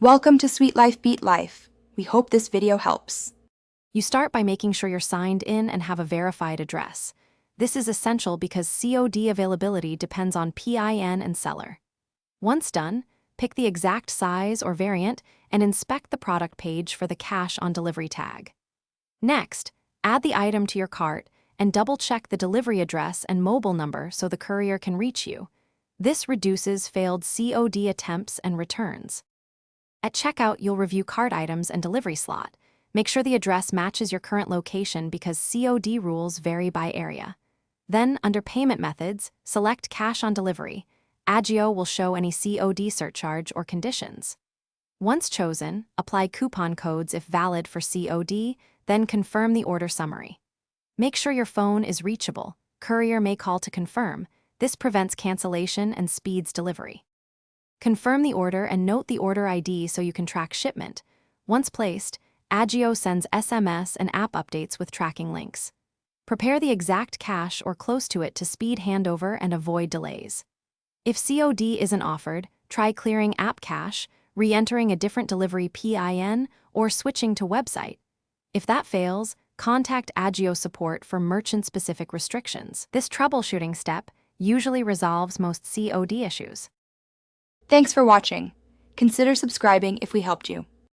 Welcome to Sweet Life Beat Life. We hope this video helps. You start by making sure you're signed in and have a verified address. This is essential because COD availability depends on PIN and seller. Once done, pick the exact size or variant and inspect the product page for the cash on delivery tag. Next, add the item to your cart and double-check the delivery address and mobile number so the courier can reach you. This reduces failed COD attempts and returns. At checkout, you'll review cart items and delivery slot. Make sure the address matches your current location because COD rules vary by area. Then, under Payment Methods, select Cash on Delivery. Ajio will show any COD surcharge or conditions. Once chosen, apply coupon codes if valid for COD, then confirm the order summary. Make sure your phone is reachable. Courier may call to confirm. This prevents cancellation and speeds delivery. Confirm the order and note the order ID so you can track shipment. Once placed, Ajio sends SMS and app updates with tracking links. Prepare the exact cash or close to it to speed handover and avoid delays. If COD isn't offered, try clearing app cache, re-entering a different delivery PIN, or switching to website. If that fails, contact Ajio support for merchant-specific restrictions. This troubleshooting step usually resolves most COD issues. Thanks for watching. Consider subscribing if we helped you.